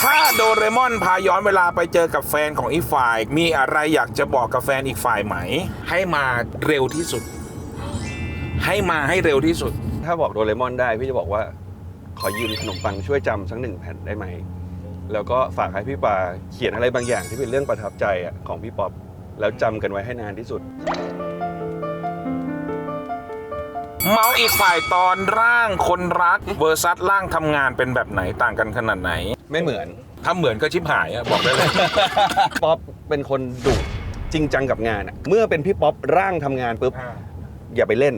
ถ้าโดเรมอนพาย้อนเวลาไปเจอกับแฟนของอีกฝ่ายมีอะไรอยากจะบอกกับแฟนอีกฝ่ายไหมให้มาเร็วที่สุดให้มาให้เร็วที่สุดถ้าบอกโดเรมอนได้พี่จะบอกว่าขอยืมขนมปังช่วยจำสัก1 แผ่นได้ไหมแล้วก็ฝากให้พี่ปาเขียนอะไรบางอย่างที่เป็นเรื่องประทับใจของพี่ป๊อปแล้วจำกันไว้ให้นานที่สุดเมาอีกฝ่ายตอนร่างคนรักเวอร์ซัสร่างทำงานเป็นแบบไหนต่างกันขนาดไหนไม่เหมือนถ้าเหมือนก็ชิบหายบอกได้เลย ป๊อปเป็นคนดุจริงจังกับงานเมื่อเป็นพี่ป๊อปร่างทำงานปุ๊บอย่าไปเล่น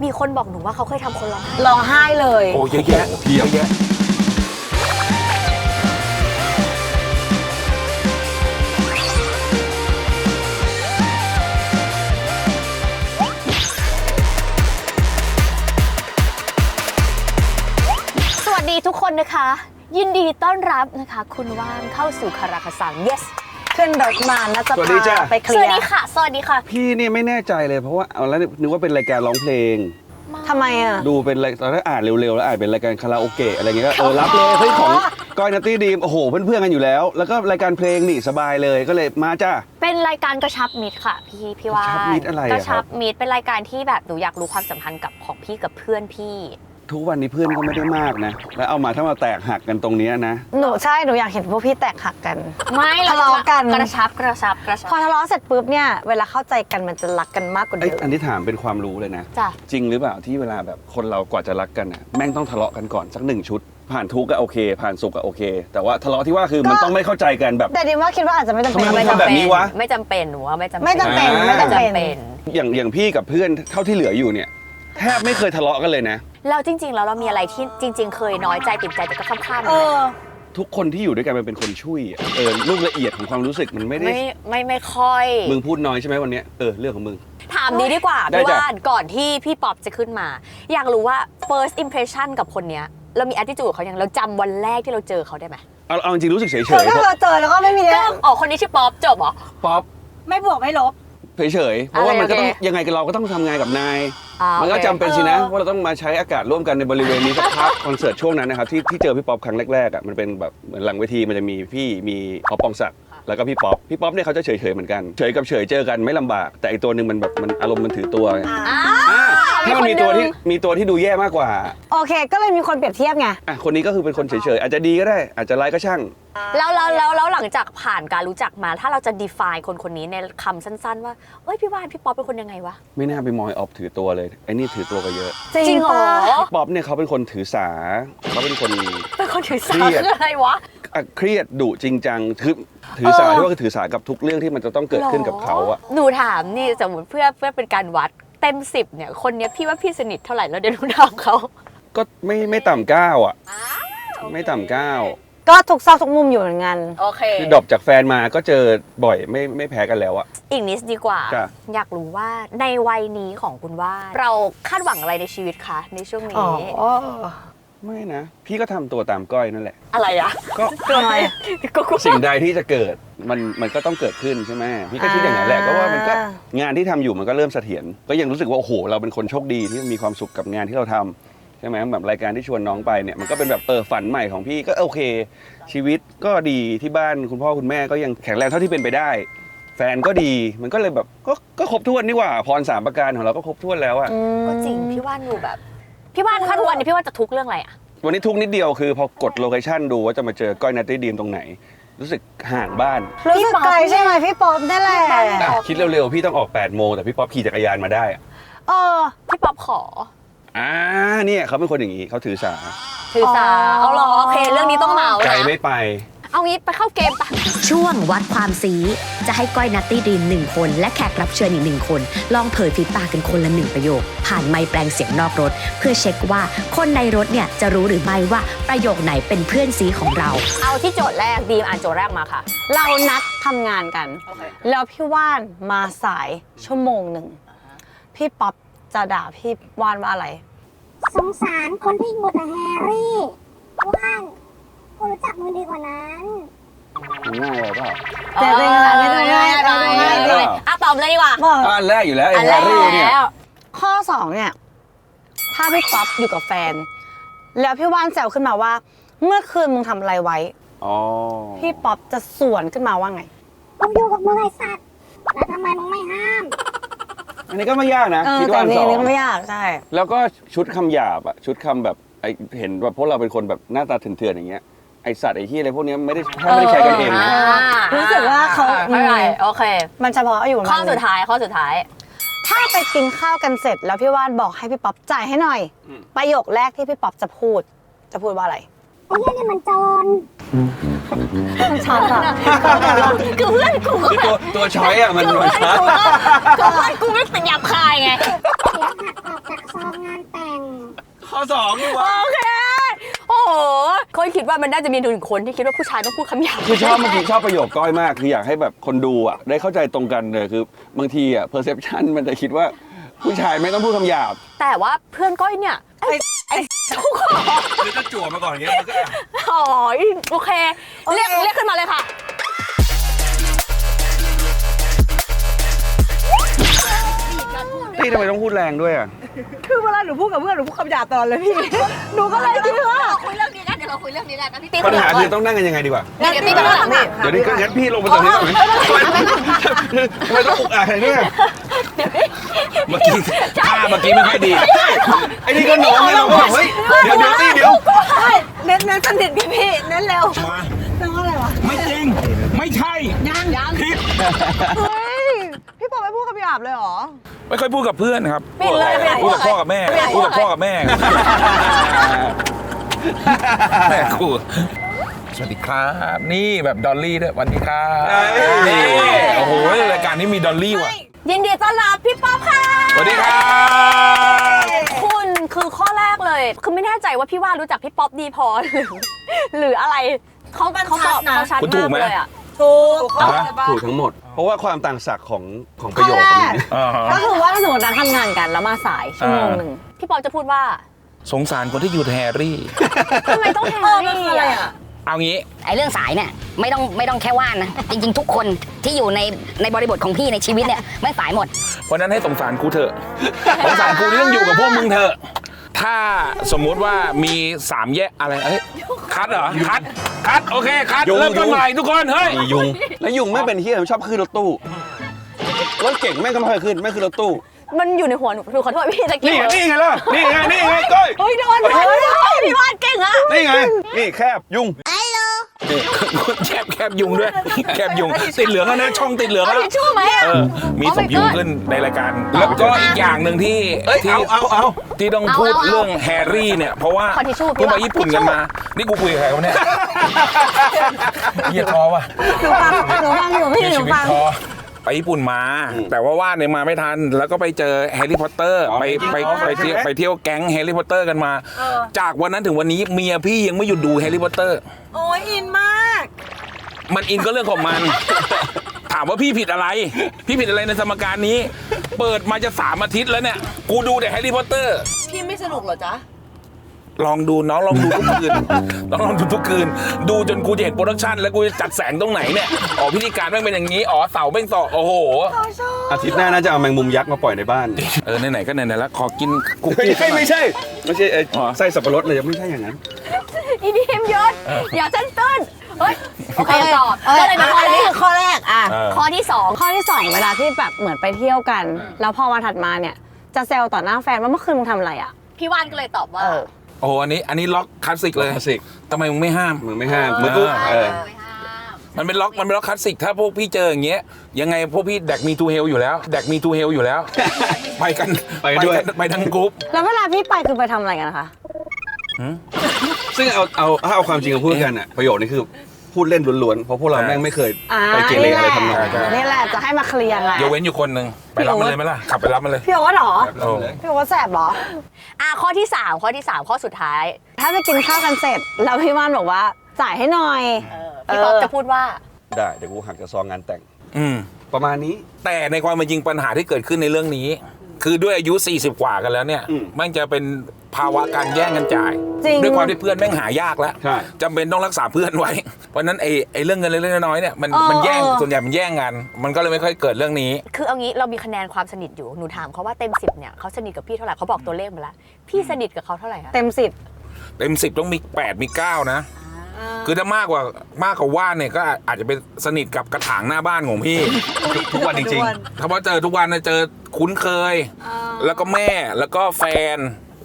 มีคนบอกหนูว่าเขาเคยทำคนร้องไห้เลยโอ้เยอะแยะเยอะแยะสวัสดีทุกคนนะคะยินดีต้อนรับนะคะคุณว่านเข้าสู่คาราคาซัง yes ขึ้นรถมานะจะพาไปเคลียร์สวัสดีค่ะสวัสดีค่ะพี่นี่ไม่แน่ใจเลยเพราะว่าเอาแล้วนึกว่าเป็นรายการร้องเพลงทำไมดูเป็นตอนแรกอ่านเร็วๆแล้วอ่านเป็นรายการคาราโอเกะอะไรเงี้ยก็รับเลยเฮ้ยของก้อยนัตตี้ดีมโอ้โหเพื่อนๆกันอยู่แล้วแล้วก็รายการเพลงนี่สบายเลยก็เลยมาจ้าเป็นรายการกระชับมิตรค่ะพี่ว่ากระชับมิตรอะไรกระชับมิตรเป็นรายการที่แบบหนูอยากรู้ความสัมพันธ์กับของพี่กับเพื่อนพี่ทุกวันนี้เพื่อนก็ไม่ได้มากนะแล้วเอามาถ้ามาแตกหักกันตรงนี้นะหนูอยากเห็นพวกพี่แตกหักกันไม่ทะเลาะกันกระชับพอทะเลาะเสร็จปุ๊บเนี่ยเวลาเข้าใจกันมันจะรักกันมากกว่าเดิมอันที่ถามเป็นความรู้เลยนะจริงหรือเปล่าที่เวลาแบบคนเรากว่าจะรักกันแม่งต้องทะเลาะกันก่อนสัก1 ชุดผ่านทุกข์ก็โอเคผ่านสุขก็โอเคแต่ว่าทะเลาะที่ว่าคือมันต้องไม่เข้าใจกันแบบแต่ดิว่าคิดว่าอาจจะไม่จำเป็นแบบนี้วะไม่จำเป็นหนูว่าไม่จำเป็นอย่างพี่กับเพื่อนเท่าที่เหลืออยู่เนี่ยแทบไม่เคยทะเลาะกันเลยนะแล้วจริงๆแล้วเรามีอะไรที่จริงๆเคยน้อยใจติดใจแต่ก็ข้ามทุกคนที่อยู่ด้วยกันมันเป็นคนช่วยลูกละเอียดของความรู้สึกมันไม่ได้ไม่ค่อยมึงพูดน้อยใช่ไหมวันนี้เรื่องของมึงถามนี้ดีกว่าพี่ว่านก่อนที่พี่ป๊อปจะขึ้นมาอยากรู้ว่า first impression กับคนเนี้ยเรามี attitude เขาอย่างเราจำวันแรกที่เราเจอเขาได้ไหมเอาจริงรู้สึกเฉยๆถ้าเราเจอแล้วก็ไม่มีเรื่องคนนี้ชื่อป๊อปจบเหรอป๊อปไม่บวกไม่ลบเฉยๆเพราะว่ามันก็ต้องยังไงเราก็ต้องทำงานกับนายมันก็จำเป็นสินะว่าเราต้องมาใช้อากาศร่วมกันในบริเวณนี้สักพักคอนเสิร์ตช่วงนั้นนะครับที่เจอพี่ป๊อปครั้งแรกๆมันเป็นแบบเหมือนหลังเวทีมันจะมีพี่มีอ๊อฟปองศักดิ์แล้วก็พี่ป๊อปเนี่ยเขาจะเฉยๆเหมือนกันเฉยกับเฉยเจอกันไม่ลำบากแต่อีกตัวนึงมันแบบมันอารมณ์มันถือตัวถ้ามันมีตัวที่ดูแย่มากกว่าโอเคก็เลยมีคนเปรียบเทียบไงคนนี้ก็คือเป็นคนเฉยๆอาจจะดีก็ได้อาจจะร้ายก็ช่างแล้วหลังจากผ่านการรู้จักมาถ้าเราจะ define คนนี้ในคำสั้นๆว่าเอ้ยพี่ว่านพี่ป๊อปเป็นคนยังไงวะไม่น่าไปมองออฟถือตัวเลยไอ้นี่ถือตัวก็เยอะจริงเหรอป๊อปเนี่ยเขาเป็นคนถือสาเขาเป็นคนถือสาคืออะไรวะเครียดดุจริงจังถือสาที่ว่าคือถือสากับทุกเรื่องที่มันจะต้องเกิดขึ้นกับเขาหนูถามนี่สมมติเพื่อเป็นการวัดเต็ม10เนี่ยคนนี้พี่ว่าพี่สนิทเท่าไหร่แล้วเดี๋ยวหนูถามเขาก็ไม่ต่ำ9ไม่ต่ำ9ก็ทุกซอกทุกมุมอยู่เหมือนกันโอเคคือดรอปจากแฟนมาก็เจอบ่อยไม่แพ้กันแล้วอีกนิดดีกว่าอยากรู้ว่าในวัยนี้ของคุณว่าเราคาดหวังอะไรในชีวิตคะในช่วงนี้ไม่นะพี่ก็ทำตัวตามก้อยนั่นแหละอะไรก็สิ่งใดที่จะเกิดมันก็ต้องเกิดขึ้นใช่ไหมพี่ก็คิดอย่างนั้นแหละก็ว่ามันก็งานที่ทำอยู่มันก็เริ่มเสถียรก็ยังรู้สึกว่าโอ้โหเราเป็นคนโชคดีที่มีความสุขกับงานที่เราทำใช่ไหมแบบรายการที่ชวนน้องไปเนี่ยมันก็เป็นแบบฝันใหม่ของพี่ก็โอเคชีวิตก็ดีที่บ้านคุณพ่อคุณแม่ก็ยังแข็งแรงเท่าที่เป็นไปได้แฟนก็ดีมันก็เลยแบบก็ครบถ้วนนี่หว่าพร3 ประการของเราก็ครบถ้วนแล้วก็จริงพี่ว่านดูแบบพี่ว่านถ้าวันนี้พี่ว่านจะทุกเรื่องอะไรวันนี้ทุกนิดเดียวคือพอกดโลเคชั่นดูว่าจะมาเจอก้อยนัตตี้ดีมตรงไหนรู้สึกห่างบ้านรู้สึกไกลใช่ไหมพี่ป๊อปนั่นแหละคิดเร็วๆพี่ต้องออก8 โมงแต่พี่ป๊อปขี่จักรยานมาได้พี่ป๊อปขอเนี่ยเขาเป็นคนอย่างนี้เขาถือสาเอาหรอโอเคเรื่องนี้ต้องเมาใจไม่ไปเอางี้ไปเข้าเกมปะช่วงวัดความซีจะให้ก้อยนัตตี้ดรีม1 คนและแขกรับเชิญอีก1 คนลองเผยฝีปากกันคนละ1 ประโยคผ่านไมค์แปลงเสียงนอกรถเพื่อเช็คว่าคนในรถเนี่ยจะรู้หรือไม่ว่าประโยคไหนเป็นเพื่อนซีของเราเอาที่โจทย์แรกดีมอ่านโจทย์แรกมาค่ะเรานัดทำงานกันแล้วพี่ว่านมาสายชั่วโมง1พี่ป๊อปจะด่าพี่ว่านว่าอะไรสงสารคนที่หมดแฮร์รี่ว่านกูรู้จักมึงดีกว่านั้นง่ายเลยเปล่าง่ายตอบเลยดีกว่าอันแรกอยู่แล้วแฮร์รี่เนี่ยข้อ2เนี่ยถ้าพี่ป๊อปอยู่กับแฟนแล้วพี่ว่านแซวขึ้นมาว่าเมื่อคืนมึงทำอะไรไว้ อ๋อ พี่ป๊อปจะสวนขึ้นมาว่าไง กูอยู่กับมึงไอ้สัตว์แล้วทำไมมึงไม่ห้าม อันนี้ก็ไม่ยากนะ คิด แต่ ว่า นี่ สอง ไม่ยากใช่ แล้วก็ชุดคำหยาบอะชุดคำแบบไอเห็นแบบพวกเราเป็นคนแบบหน้าตาเถื่อนๆอย่างเงี้ยไอสัตว์ไอที่อะไรพวกเนี้ยไม่ได้ใช้กันเองนะ รู้สึกว่าเขา ไม่ไรโอเค มันเฉพาะอยู่ ข้อสุดท้ายข้อสุดท้าย ถ้าไปกินข้าวกันเสร็จแล้วพี่ว่านบอกให้พี่ป๊อปจ่ายให้หน่อย ประโยคแรกที่พี่ป๊อปจะพูดว่าอะไร ไอ้เหี้ยนี่มันโจร มันชัดอะ คือเพื่อนกูก็ คือตัวช้อยอะมัน คือเพื่อนกูก็คือเพื่อนกูไม่เป็นหยาบคายไง เสียหักออกจากซองงานแต่ง ข้อสองดีวะ โอเค โอ้โหเขาคิดว่ามันน่าจะมีหนึ่งคนที่คิดว่าผู้ชายต้องพูดคำหยาบ คือชอบเมื่อกี้ชอบประโยคก้อยมากคืออยากให้แบบคนดูอะได้เข้าใจตรงกันเลยคือบางทีอะเพอร์เซพชันมันจะคิดว่าผู้ชายไม่ต้องพูดคำหยาบ แต่ว่าเพื่อนก้อยเนี่ยไอ้ทุกคน คือจะจั่วมาก่อนอย่างเงี้ยมันก็ อ๋อโอเค เรียกขึ้นมาเลยค่ะ นี่ทำไมต้องพูดแรงด้วยอะ คือเวลาหนูพูดกับเพื่อนหนูพูดคำหยาบตลอดเลยพี่ หนูก็เลยคิดว่า คุยเรื่องนี้กันเดี๋ยวเราคุยเรื่องนี้กันนะพี่ติ๊ก ปัญหาคือต้องนั่งกันยังไงดีกว่า เดี๋ยวพี่ก็ถามพี่ เดี๋ยวนี้ก็งั้นพี่ลงไปตรงนี้ก่อนไหมทำไมต้องอุกอาจเนี่ย เมื่อกี้ท่าเมื่อกี้ไม่ค่อยดี ไอ้นี่ก็น้องไงเราก็บอกเฮ้ยเดี๋ยวเดี๋ยว เน้นสนิทกันพี่เน้นเร็ว มา แปลว่าอะไรวะ ไม่จริง ไม่ใช่ ยัง ผิด เฮ้ยพี่ป๊อปไม่พูดคำหยาบเลยเหรอ ไม่ค่อยพูดกับเพื่อนครับ ปิดเลยปิด พูดกับพ่อกับแม่พูดกับพ่อกับแม่แม่กูสวัสดีครับ นี่แบบดอลลี่ด้วยสวัสดีครับนี่โอ้โหรายการนี้มีดอลลี่ว่ะ ยินดีต้อนรับพี่ป๊อปค่ะ สวัสดีครับ คุณคือข้อแรกเลย คือไม่แน่ใจว่าพี่ว่ารู้จักพี่ป๊อปดีพอหรืออะไรเขาตอบเขาชัด คุณถู มาก ก ไหม เลยอ่ะ ถูก ถูกทั้งหมด เพราะว่าความต่างศักย์ของประโยคนี้ อ่าฮะ ก็คือว่าถ้าสมมติเราทำงานกันแล้วมาสายชั่วโมงหนึ่ง พี่ป๊อปจะพูดว่า สงสารคนที่อยู่แฮร์รี่ ทำไมต้องแฮร์รี่อ่ะ เอางี้ ไอ้เรื่องสายเนี่ยไม่ต้องแค่ว่านนะ จริง ๆ ทุกคนที่อยู่ในบริบทของพี่ในชีวิตเนี่ยไม่สายหมด เพราะนั้นให้สงสารกูเถอะ สงสารกูที่ต้องอยู่กับพวกมึงเถอะ ถ้าสมมุติว่ามี3แยกอะไรเอ้ยคัดเหรอ คัด โอเค คัด ยุง เริ่มต้นใหม่ทุกคน เฮ้ย มียุง แล้วยุงไม่เป็นที่มันชอบขึ้นรถตู้รถเก่งแม่งก็ไม่เคยขึ้นไม่ขึ้นรถตู้ มันอยู่ในหัวหนูขอโทษพี่ตะกี้ นี่ไงล่ะนี่ไงก้อย เฮ้ยโดนพี่วาดเก่งอ่ะ นี่ไงนี่แคบยุง แคบยุงด้วย แคบยุง ติดเหลืองแล้วนะช่องติดเหลือง เอา แล้ว ทิชชู่ไหมอ่ะ มีสมยุงขึ้นในรายการ แล้วก็อีกอย่างหนึ่งที่ ที่ เอา ที่ต้องพูดเรื่องแฮร์รี่เนี่ย เพราะว่า ขอทิชชู่พี่ เพิ่งไป ว่า ญี่ปุ่นกันมา นี่กูคุยกับใครวะเนี่ยเหี้ยท้อว่ะ หนูฟังอยู่พี่ เนี่ย หนู ชีวิต ฟัง ท้อไปญี่ปุ่นมา แต่ว่าวาดเนี่ยมาไม่ทัน แล้วก็ไปเจอแฮร์รี่พอตเตอร์ไปเที่ยวแก๊งแฮร์รี่พอตเตอร์กันมา จากวันนั้นถึงวันนี้เมียพี่ยังไม่หยุดดูแฮร์รี่พอตเตอร์ โอ้ยอินมาก มันอินก็เรื่องของมัน ถามว่าพี่ผิดอะไร พี่ผิดอะไรในสมการนี้ เปิดมาจะ3 อาทิตย์แล้วเนี่ย กูดูแต่แฮร์รี่พอตเตอร์ พี่ไม่สนุกเหรอจ๊ะ ลองดูน้องลองดูทุกคืน ต้องลองดูทุกคืน ดูจนกูจะเห็นโปรดักชันแล้วกูจะจัดแสงตรงไหนเนี่ย อ๋อพิธีการแม่งเป็นอย่างนี้ อ๋อเสาแม่งต่อโอ้โห อาทิตย์หน้าน่าจะเอาแมงมุมยักษ์มาปล่อยในบ้าน ไหนๆก็ไหนๆแล้วขอกินกู ไม่ใช่ไส้สับปะรดเลยไม่ใช่อย่างนั้น อีดีมยศอย่าเส้นตื้นเฮ้ยโอเคตอบก็เลยเป็นข้อแร นี่ ก คือข้อแรกอ่ะ ข้อที่สอง ข้อที่สองเวลาที่แบบเหมือนไปเที่ยวกัน แล้วพอวันถัดมาเนี่ย จะแซวต่อหน้าแฟนว่าเมื่อคืนมึงทำอะไรอ่ะ พี่วานก็เลยตอบว่า โอ้อันนี้ล็อกคลาสสิกเลย คลาสสิก ทำไมมึงไม่ห้าม มึงไม่ห้ามมึงกู มันเป็นล็อกคลาสสิกถ้าพวกพี่เจออย่างเงี้ยยังไงพวกพี่แดกมีทูเฮลอยู่แล้ว ไปกัน ไปด้วย ไปทั้งกรุ๊ป แล้วเวลาพี่ไปคือไปทำอะไรกันนะคะ ซึ่งเอาความจริงมาพูดกันอ่ะประโยคนี้คือพูดเล่นล้วนๆเพราะพวกเราแม่งไม่เคยไปเกเรอะไรทำนองนั้น นี่แหละจะให้มาเคลียร์ไง ยกเว้นอยู่คนหนึ่งไปรับมันเลยไหมล่ะขับไปรับมันเลย พี่โอ๊ตเหรอ โอ้ พี่โอ๊ตแสบเหรอ ข้อที่สามข้อสุดท้าย ถ้าไปกินข้าวกันเสร็จ แล้วพี่ว่านบอกว่าจ่ายให้หน่อย พี่ป๊อปจะพูดว่า ได้เดี๋ยวกูหักจากซองงานแต่ง อืม ประมาณนี้ แต่ในความเป็นจริงปัญหาที่เกิดขึ้นในเรื่องนี้ คือด้วยอายุ 40 กว่ากันแล้วเนี่ย อืม มันจะเป็นภาวะการแย่งกันจ่าย จริง ด้วยความที่เพื่อนแม่งหายากแล้ว ใช่ จำเป็นต้องรักษาเพื่อนไว้ เพราะฉะนั้นไอ้เรื่องเงินเล็กๆน้อยๆเนี่ยมันแย่งส่วนใหญ่มันแย่งกัน มันก็เลยไม่ค่อยเกิดเรื่องนี้ คือเอางี้เรามีคะแนนความสนิทอยู่หนูถามเขาว่าเต็ม10เนี่ยเขาสนิทกับพี่เท่าไหร่เขาบอกตัวเลขมาแล้วพี่สนิทกับเขาเท่าไหร่คะ เต็ม 10 เต็ม 10 ต้องมี 8 มี 9 นะ คือถ้ามากกว่าว่านเนี่ยก็อาจจะเป็นสนิทกับกระถางหน้าบ้านของพี่ ทุกวันจริง ถ้าว่าเจอทุกวันเจอคุ้นเคย แล้วก็แม่แล้วก็แฟน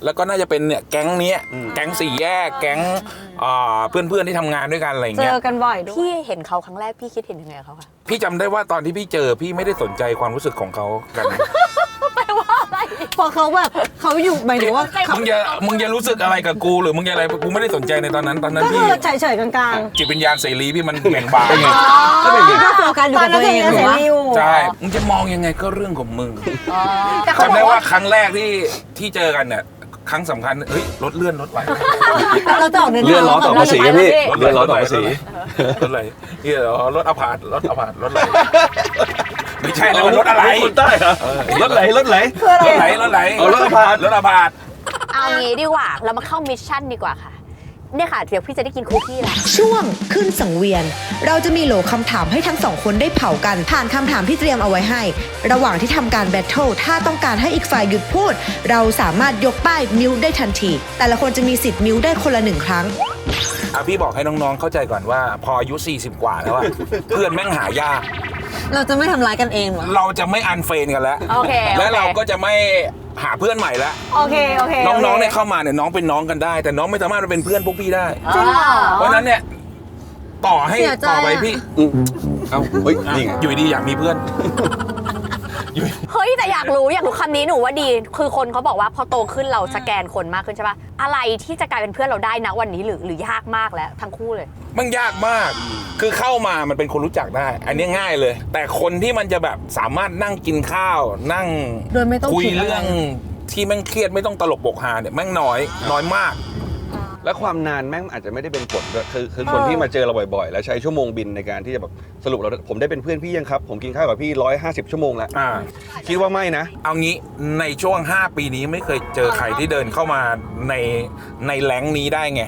แล้วก็น่าจะเป็นเนี่ยแก๊งเนี้ยแก๊งสี่แยกแก๊งเพื่อนๆที่ทำงานด้วยกันอะไรอย่าง เจ เงี้ย อกันบ่อยด้วย พี่เห็นเขาครั้งแรกพี่คิดเห็นยังไงกับเขาคะ พี่จำได้ว่าตอนที่พี่เจอพี่ไม่ได้สนใจความรู้สึกของเขากัน พอเขาแบบเขาอยู่หมายถึงว่า มึงจะรู้สึกอะไรกับกูหรือมึงจะอะไรกูไม่ได้สนใจในตอนนั้น ก็คื พี่ อเฉยๆกลางๆ จิตวิญญาณเสรีพี่มันแบ่งบาน ก็เป็นอย่างนี้ ก็โฟกัสอยู่กับตัวเองเสรีอยู่ ใช่มึงจะมองยังไงก็เรื่องของมึง แต่เขา จำ บอ ได้ ก ว่า ว่า ครั้งแรกที่เจอกันเนี่ยครั้งสำคัญเฮ้ยรถเลื่อนรถไหล เราจะออกเดิน เลื่อนล้อต่อภาษีครับพี่ รถไหล เลื่อนล้อต่อภาษี รถไหลนี่เหรอรถอพาร์ตรถไหลไม่ใช่นะมันรถอะไร คนใต้เหรอรถไหล รถไหล เอารถอพาร์ต รถอพาร์ต เอางี้ดีกว่าเรามาเข้ามิชชั่นดีกว่าค่ะเนี่ยค่ะเดี๋ยวพี่จะได้กินคุกกี้แล้ว ช่วงขึ้นสังเวียน เราจะมีโหลคำถามให้ทั้งสองคนได้เผากัน ผ่านคำถามที่เตรียมเอาไว้ให้ ระหว่างที่ทำการแบทเทิลถ้าต้องการให้อีกฝ่ายหยุดพูด เราสามารถยกป้ายมิวได้ทันที แต่ละคนจะมีสิทธิ์มิวได้คนละ1 ครั้ง พี่บอกให้น้องๆเข้าใจก่อนว่าพออายุ40 กว่าแล้วอะเพื่อนแม่งหายาก เราจะไม่ทำร้ายกันเองเหรอ เราจะไม่อันเฟรนกันแล้ว โอเค และเราก็จะไม่หาเพื่อนใหม่แล้ว โอเคโอเค น้องๆเนี่ยเข้ามาเนี่ยน้องเป็นน้องกันได้ แต่น้องไม่สามารถมาเป็นเพื่อนพวกพี่ได้ จริงเหรอ เพราะฉะนั้นเนี่ยต่อให้ เสียใจ ต่อไปพี่ เอ้าเฮ้ยนี่ไง อยู่ดีอยากมีเพื่อน เฮ้ยแต่อยากรู้คำนี้หนูว่าดี คือคนเขาบอกว่าพอโตขึ้นเราสแกนคนมากขึ้นใช่ปะอะไรที่จะกลายเป็นเพื่อนเราได้นะวันนี้หรือยากมากแล้วทั้งคู่เลย มันยากมาก คือเข้ามามันเป็นคนรู้จักได้ อันนี้ง่ายเลย แต่คนที่มันจะแบบสามารถนั่งกินข้าว นั่ง โดยไม่ต้อง คุย คิดอะไร เรื่องที่แม่งเครียดไม่ต้องตลกบกฮาเนี่ยแม่งน้อยมาก และความนานแม่งอาจจะไม่ได้เป็นผลด้วยคือคนที่มาเจอเราบ่อยๆ แล้วใช้ชั่วโมงบินในการที่จะแบบสรุปเราผมได้เป็นเพื่อนพี่ยังครับ ผมกินข้าวกับพี่150 ชั่วโมงแล้ว คิดว่าไม่นะ เอางี้ในช่วง 5 ปีนี้ไม่เคยเจอใครที่เดินเข้ามาในแรงค์นี้ได้ไง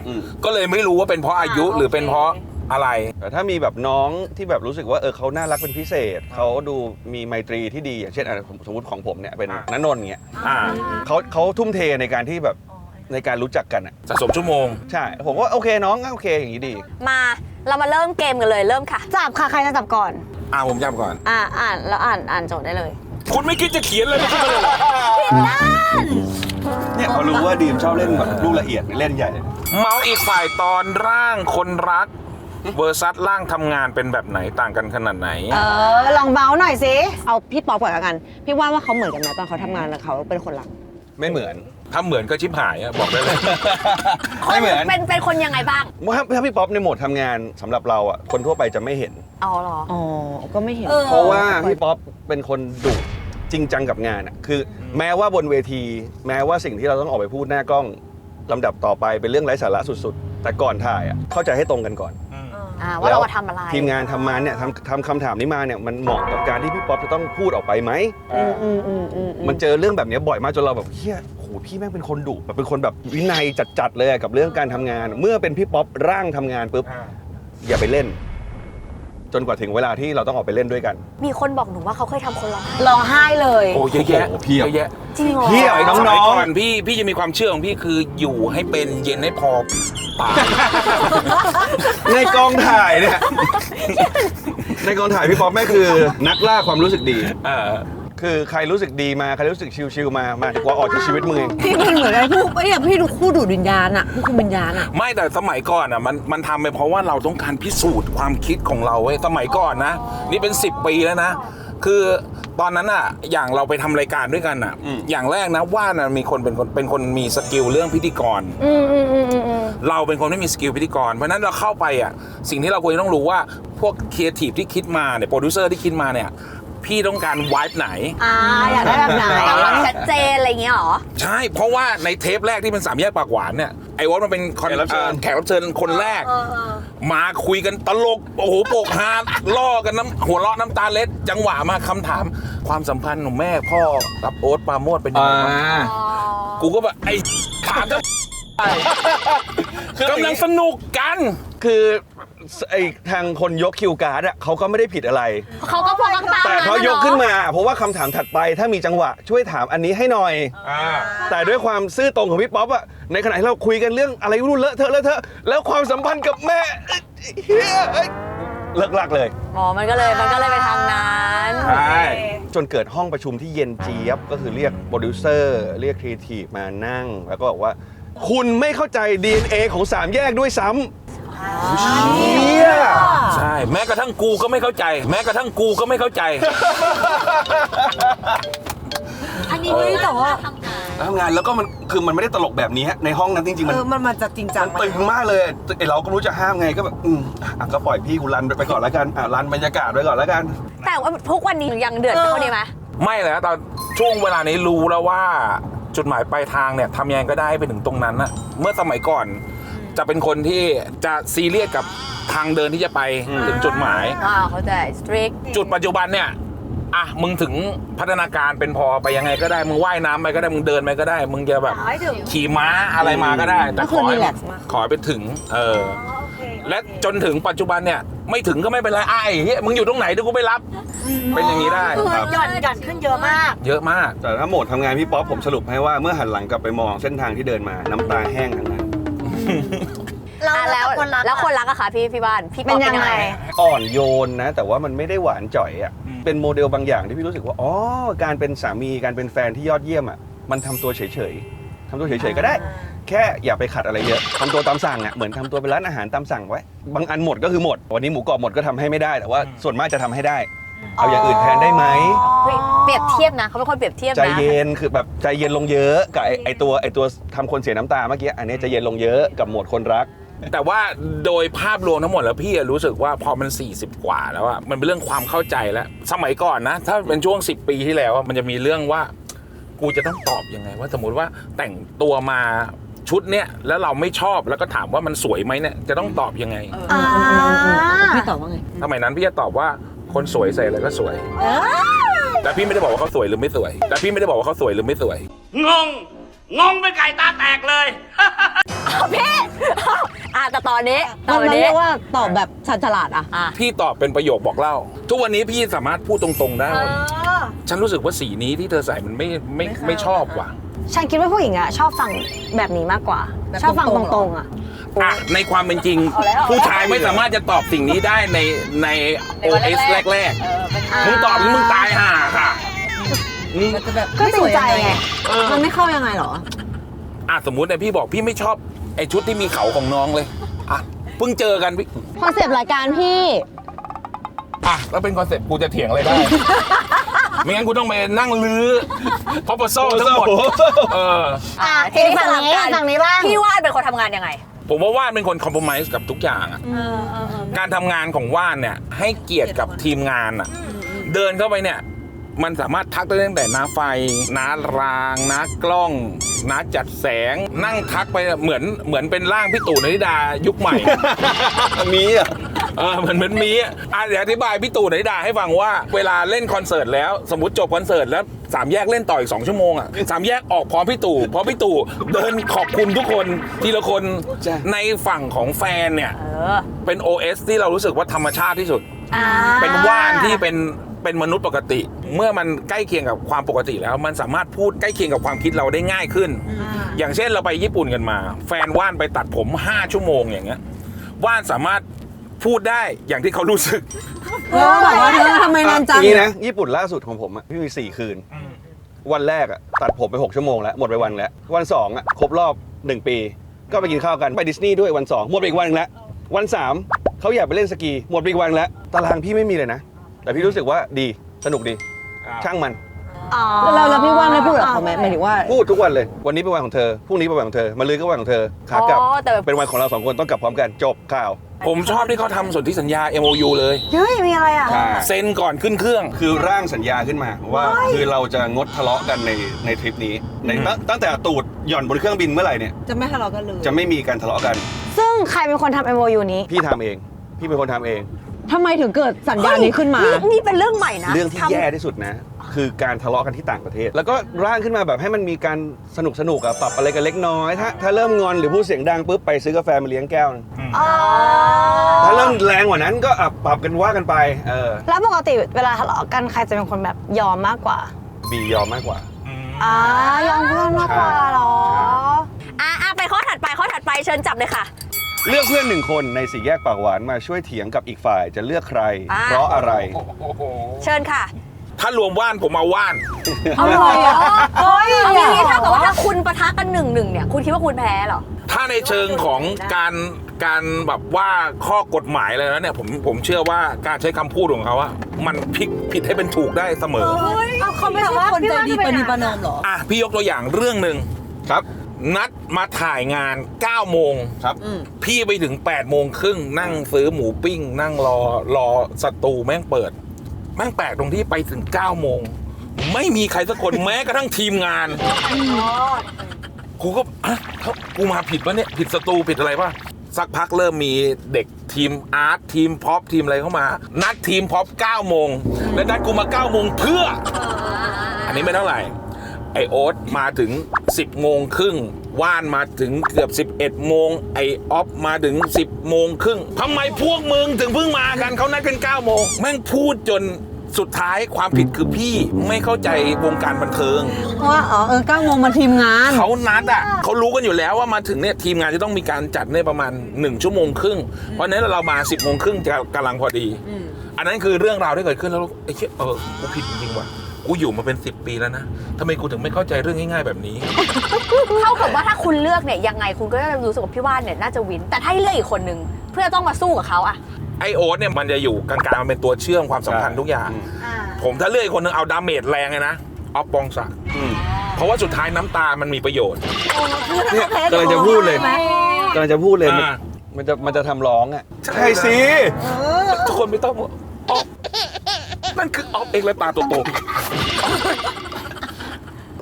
ก็เลยไม่รู้ว่าเป็นเพราะอายุหรือเป็นเพราะอะไร แต่ถ้ามีแบบน้องที่แบบรู้สึกว่าเขาน่ารักเป็นพิเศษเขาดูมีไมตรีที่ดีอย่างเช่นสมมติของผมเนี่ยเป็นณนนท์เงี้ยเขาทุ่มเทในการที่แบบในการรู้จักกันอ่ะ สะสมชั่วโมง ใช่ผมว่าโอเคน้องโอเคอย่างนี้ดี มาเรามาเริ่มเกมกันเลยเริ่มค่ะ จับค่ะใครจะจับก่อน ผมจำก่อน อ่านแล้วอ่านโจทย์ได้เลย คุณไม่คิดจะเขียนเลยไม่ใช่เลยเหรอ เนี่ยเขารู้ว่าดีมชอบเล่นแบบลูกละเอียดเล่นใหญ่ เมาส์อีกฝ่ายตอนร่างคนรักเวอร์ซัสร่างทำงานเป็นแบบไหนต่างกันขนาดไหน ลองเมาส์หน่อยสิเอาพี่ป๊อปก่อนแล้วกันพี่ว่าเขาเหมือนกันไหมตอนเขาทำงานแล้วเขาเป็นคนรัก ไม่เหมือน ถ้าเหมือนก็ชิบหายอะบอกได้เลย ไม่เหมือน เป็นคนยังไงบ้าง ถ้าพี่ป๊อปในโหมดทำงานสำหรับเราอ่ะคนทั่วไปจะไม่เห็น อ๋อเหรอ อ๋อก็ไม่เห็น เพราะว่าพี่ป๊อปเป็นคนดุจริงจังกับงานอ่ะคือแม้ว่าบนเวที แม้ว่าสิ่งที่เราต้องออกไปพูดหน้ากล้องลำดับต่อไปเป็นเรื่องไร้สาระสุดๆ แต่ก่อนถ่ายอ่ะเข้าใจให้ตรงกันก่อน ว่าเรามาทำอะไร ทีมงานทำมาเนี่ยทำคำถามนี้มาเนี่ยมันเหมาะกับการที่พี่ป๊อปจะต้องพูดออกไปไหมมันเจอเรื่องแบบนี้บ่อยมากจนเราแบบเฮียโหพี่แม่งเป็นคนดุแบบเป็นคนแบบวินัยจัดๆเลยกับเรื่องการทำงาน เมื่อเป็นพี่ป๊อปร่างทำงานปุ๊บอย่าไปเล่น จนกว่าถึงเวลาที่เราต้องออกไปเล่นด้วยกัน มีคนบอกหนูว่าเขาเคยทำคนร้องไห้ ร้องไห้เลย โอ้เยอะแยะ โอ้โหเพียบ เยอะแยะ จริงเหรอ เพียบ น้องๆ สมัยก่อนพี่จะมีความเชื่อของพี่คืออยู่ให้เป็นเย็นให้พอตาย ในกองถ่ายเนี่ย ในกองถ่ายพี่ป๊อปแม่คือนักล่าความรู้สึกดี คือใครรู้สึกดีมาใครรู้สึกชิลๆมาดีกว่าออกจากชีวิตมึงเอง พี่เป็นเหมือนอะไรพี่ดูคู่ดูดวิญญาณอะผู้คุมวิญญาณอะ ไม่แต่สมัยก่อนอ่ะมันทำไปเพราะว่าเราต้องการพิสูจน์ความคิดของเราเว้ยสมัยก่อนนะนี่เป็น10 ปีแล้วนะคือตอนนั้นอ่ะอย่างเราไปทำรายการด้วยกันอ่ะอย่างแรกนะว่านะมีคนเป็นคนมีสกิลเรื่องพิธีกรเราเป็นคนไม่มีสกิลพิธีกรเพราะนั้นเราเข้าไปอ่ะสิ่งที่เราควรจะต้องรู้ว่าพวกครีเอทีฟที่คิดมาเนี่ยโปรดิวเซอร์ที่คิดมาเนี่ยพี่ต้องการวายไหนอยากได้แบบไหน ความชัดเจนอะไรเงี้ยหรอ ใช่เพราะว่าในเทปแรกที่เป็น3 แยกปากหวานเนี่ยไอ้วอตมันเป็นแขกรับเชิญคนแรกมาคุยกันตลกโอ้โหโปกฮาล่อกันหัวเราะน้ำตาเล็ดจังหวะมาคำถามความสัมพันธ์ของแม่พ่อกับโอ๊ตปราโมชเป็นยังไงบ้างกูก็แบบไอ้ถามก็ กำลังสนุกกัน คือไอ้ทางคนยกคิวการ์ดอ่ะเขาก็ไม่ได้ผิดอะไร เขาก็พอตาม แต่เขายกขึ้นมา เพราะว่าคำถามถัดไปถ้ามีจังหวะช่วยถามอันนี้ให้หน่อย แต่ด้วยความซื่อตรงของพี่ป๊อปอะในขณะที่เราคุยกันเรื่องอะไรไม่รู้เลอะเทอะแล้วความสัมพันธ์กับแม่เฮียเลิกลักเลย อ๋อมันก็เลยไปทางนั้น ใช่ จนเกิดห้องประชุมที่เย็นเจี๊ยบก็คือเรียกโปรดิวเซอร์เรียกครีเอทีฟมานั่ง แล้วก็บอกว่า คุณไม่เข้าใจ DNA ของสามแยกด้วยซ้ำเฮีย ใช่แม้กระทั่งกูก็ไม่เข้าใจ แม้กระทั่งกูก็ไม่เข้าใจ อันนี้ไม่แต่ว่า ทำงานแล้วก็มันคือมันไม่ได้ตลกแบบนี้ฮะในห้องนั้นจริงๆมันจะจริงจัง มันตึงมากเลยไอเราก็ไม่รู้จะห้ามไงก็แบบก็ปล่อยพี่กูรันไปก่อนแล้วกันรันบรรยากาศไปก่อนแล้วกัน แต่ว่าทุกวันนี้ยังเดือดเท่านี้ไหม ไม่เลยนะตอนช่วงเวลานี้รู้แล้วว่าจุดหมายปลายทางเนี่ยทำยังไงก็ได้ไปถึงตรงนั้นนะเมื่อสมัยก่อนจะเป็นคนที่จะซีเรียสกับทางเดินที่จะไปถึงจุดหมาย เข้าใจสตริก จุดปัจจุบันเนี่ยมึงถึงพัฒนาการเป็นพอไปยังไงก็ได้มึงว่ายน้ำไปก็ได้มึงเดินไปก็ได้มึงจะแบบขี่ม้าอะไรมาก็ได้แต่ขอให้ไปถึงและจนถึงปัจจุบันเนี่ยไม่ถึงก็ไม่เป็นไรไอ้เฮ้ยมึงอยู่ตรงไหนเดี๋ยวกูไปรับเป็นอย่างนี้ได้ หย่อนขึ้นเยอะมาก เยอะมาก แต่ถ้าโหมดทำงานพี่ป๊อปผมสรุปให้ว่าเมื่อหันหลังกลับไปมองเส้นทางที่เดินมาน้ำตาแห้งทั้งนั้น แล้วคนรักอะคะพี่บ้านพี่ป๊ เป็ อป นยังไง อ่อนโยนนะแต่ว่ามันไม่ได้หวานจ่อยอ่ะเป็นโมเดลบางอย่างที่พี่รู้สึกว่าอ๋อการเป็นสามีการเป็นแฟนที่ยอดเยี่ยมอ่ะมันทำตัวเฉยๆทำตัวเฉยๆก็ได้ แค่อย่าไปขัดอะไรเยอะทำตัวตามสั่งอ่ะเหมือนทำตัวเป็นร้านอาหารตามสั่งไว้บางอันหมดก็คือหมดวันนี้หมูกรอบหมดก็ทำให้ไม่ได้แต่ว่าส่วนมากจะทำให้ได้เอาอย่างอื่นแทนได้ไหม เปรียบเทียบนะเขาเป็นคนเปรียบเทียบนะ ใจเย็นคือแบบใจเย็นลงเยอะกับไอตัวทำคนเสียน้ำตาเมื่อกี้อันนี้ใจเย็นลงเยอะกับโหมดคนรัก แต่ว่าโดยภาพรวมทั้งหมดแล้วพี่รู้สึกว่าพอมัน40กว่าแล้วอะมันเป็นเรื่องความเข้าใจแล้วสมัยก่อนนะถ้าเป็นช่วง10ปีที่แล้วมันจะมีเรื่องว่ากูจะต้องตอบยังไงว่าสมมติว่าแต่งตัวมาชุดเนี้ยแล้วเราไม่ชอบแล้วก็ถามว่ามันสวยไหมเนี่ยจะต้องตอบยังไง พี่ตอบว่าไง สมัยนั้นพี่จะตอบว่าคนสวยใส่อะไรก็สวยแต่พี่ไม่ได้บอกว่าเขาสวยหรือไม่สวยแต่พี่ไม่ได้บอกว่าเขาสวยหรือไม่สวย งงเป็นไก่ตาแตกเลย พี่แต่ตอนนี้ มันเรียกว่าตอบแบบฉลาดอะ พี่ตอบเป็นประโยคบอกเล่า ทุกวันนี้พี่สามารถพูดตรงๆได้ว่าฉันรู้สึกว่าสีนี้ที่เธอใส่มันไม่ชอบว่ะ ฉันคิดว่าผู้หญิงอะชอบฟังแบบนี้มากกว่า ชอบฟังตรงๆอะ ในความเป็นจริง ผู้ชายไม่สามารถจะตอบสิ่งนี้ได้ใน OS แรกๆมึงตอบมึงตายห่าค่ะ ก็จริงใจไงมันไม่เข้ายังไงหรอ สมมุติเนี่ยพี่บอกพี่ไม่ชอบไอ้ชุดที่มีเขาของน้องเลยเพิ่งเจอกันพี่ คอนเซปต์รายการพี่ แล้วเป็นคอนเซ็ปต์กูจะเถียงอะไรได้ ไม่งั้นกูต้องไปนั่งลื้อพอปโซ่ทั้งหมดทีนี้ฝั่งนี้บ้าง พี่ว่านเป็นคนทำงานยังไง ผมว่าว่านเป็นคนคอมโพไมซ์กับทุกอย่างอะการทำงานของว่านเนี่ยให้เกียรติกับทีมงานอะเดินเข้าไปเนี่ยมันสามารถทักได้ตั้งแต่น้าไฟน้ารางน้ากล้องน้าจัดแสงนั่งทักไปเหมือนเป็นร่างพี่ตู่นฤดายุคใหม่ มีอ่ะ เหมือนมีเดี๋ยวอธิบายพี่ตู่นฤดาให้ฟังว่าเวลาเล่นคอนเสิร์ตแล้วสมมติจบคอนเสิร์ตแล้วสามแยกเล่นต่ออีก2 ชั่วโมงอ่ะสามแยกออกพร้อมพี่ตู่เดินขอบคุณทุกคนทีละคนในฝั่งของแฟนเนี่ยเป็น OS ที่เรารู้สึกว่าธรรมชาติที่สุดเป็นว่านที่เป็นมนุษย์ปกติเมื่อมันใกล้เคียงกับความปกติแล้วมันสามารถพูดใกล้เคียงกับความคิดเราได้ง่ายขึ้นอย่างเช่นเราไปญี่ปุ่นกันมาแฟนว่านไปตัดผม5 ชั่วโมงอย่างเงี้ยว่านสามารถพูดได้อย่างที่เขารู้สึก แบบว่าทำไมนานจัง นี่นะญี่ปุ่นล่าสุดของผมพี่มี4 คืนวันแรกตัดผมไป6 ชั่วโมงแล้วหมดไปวันแล้ววัน2ครบรอบ1 ปีก็ไปกินข้าวกันไปดิสนีย์ด้วยวัน2หมดไปอีกวันแล้ววัน3เขาอยากไปเล่นสกีหมดไปอีกวันแล้วตารางพี่ไม่มีเลยนะแต่พี่รู้สึกว่าดีสนุกดีช่างมัน แล้วพี่ว่านไม่พูดหรอเขาไหมหมายถึงว่า พูดทุกวันเลยวันนี้เป็นวันของเธอพรุ่งนี้เป็นวันของเธอมะรืนก็วันของเธอขากลับเป็นวันของเรา2 คนต้องกลับพร้อมกันจบข่าว ผมชอบที่เขาทำสนธิสัญญา MOU เลย เฮ้ยมีอะไรอ่ะ เซ็นก่อนขึ้นเครื่อง คือร่างสัญญาขึ้นมาว่าคือเราจะงดทะเลาะกันในทริปนี้ตั้งแต่ตูดหย่อนบนเครื่องบินเมื่อไหร่เนี่ย จะไม่ทะเลาะกันเลย จะไม่มีการทะเลาะกัน ซึ่งใครเป็นคนทำ MOU นี้ พี่ทำเองพี่เป็นคนทำเอง ทำไมถึงเกิดสัญญาณนี้ขึ้นมา นี่เป็นเรื่องใหม่นะ เรื่องที่ ทำ แย่ที่สุดนะ คือการทะเลาะกันที่ต่างประเทศ แล้วก็ร่างขึ้นมาแบบให้มันมีการสนุกอะปรับอะไรกันเล็กน้อยถ้าเริ่มงอนหรือพูดเสียงดังปุ๊บไปซื้อกาแฟมาเลี้ยงแก้วนึงถ้าเริ่มแรงกว่านั้นก็ปรับกันว่ากันไปแล้วปกติเวลาทะเลาะกันใครจะเป็นคนแบบยอมมากกว่า บียอมมากกว่า ยอมเพื่อนมากกว่าเหรอ ไปข้อถัดไปเชิญจับเลยค่ะ เลือกเพื่อนหนึ่งคนในสี่แยกปากหวานมาช่วยเถียงกับอีกฝ่ายจะเลือกใคร เพราะอะไร เชิญค่ะ ถ้ารวมว่านผมเอาว่าน เอาเลยเหรอเอาอย่างนี้ถ้าเกิดว่าถ้าคุณปะทะกัน1-1เนี่ยคุณคิดว่าคุณแพ้เหรอ ถ้าในเชิงของการแบบว่าข้อกฎหมายอะไรแล้วเนี่ยผมเชื่อว่าการใช้คำพูดของเขาอะมันพลิกผิดให้เป็นถูกได้เสมอ เขาไม่ใช่คนใจดีปณีประนอมเหรอ อ่ะพี่ยกตัวอย่างเรื่องหนึ่ง ครับ นัดมาถ่ายงาน9โมง ครับ พี่ไปถึง8โมงครึ่งนั่งซื้อหมูปิ้ง นั่งรอสตูแม่งเปิด แม่งแปลกตรงที่ไปถึง9โมงไม่มีใครสักคน แม้กระทั่งทีมงานกูก็กูมาผิดปะเนี่ยผิดสตูผิดอะไรปะสักพักเริ่มมีเด็กทีมอาร์ตทีมพ็อปทีมอะไรเข้ามา นัดทีมพ็อป9โมงแล้วนัดกูมา9โมงเพื่อ อันนี้ไม่เท่าไหร่ไอโอ๊ตมาถึง10โมงครึ่งว่านมาถึงเกือบ11โมงไอออฟมาถึง10โมงครึ่งทำไมพวกมึงถึงเพิ่งมากันเขานัดกัน9โมงแม่งพูดจนสุดท้ายความผิดคือพี่ไม่เข้าใจวงการบันเทิงว่า9 โมงมาทีมงานเขานัดอ่ะเขารู้กันอยู่แล้วว่ามาถึงเนี่ยทีมงานจะต้องมีการจัดในประมาณ1ชั่วโมงครึ่งเพราะฉะนั้นเรามา10โมงครึ่งจะกำลังพอดีอันนั้นคือเรื่องราวที่เกิดขึ้นแล้วไอ้เชี่ยกูผิดจริงๆว่ะกูอยู่มาเป็น10ปีแล้วนะทำไมกูถึงไม่เข้าใจเรื่องง่ายๆแบบนี้ เท่ากับว่าถ้าคุณเลือกเนี่ยยังไงคุณก็จะรู้สึกว่าพี่ว่านเนี่ยน่าจะวินแต่ถ้าให้เลือกอีกคนนึงเพื่อต้องมาสู้กับเขาอะไอโอ๊ตเนี่ยมันจะอยู่กลางๆมันเป็นตัวเชื่อมความสัมพันธ์ทุกอย่างผมถ้าเลือกอีกคนนึงเอาดาเมจแรงเลยนะออฟปองศักดิ์เพราะว่าสุดท้ายน้ำตามันมีประโยชน์เนี่ยกำลังจะพูดเลยมันจะทำร้องอ่ะใช่สิ ทุกคนไม่ต้องออฟนั่นคือออฟเองแล้วตาโต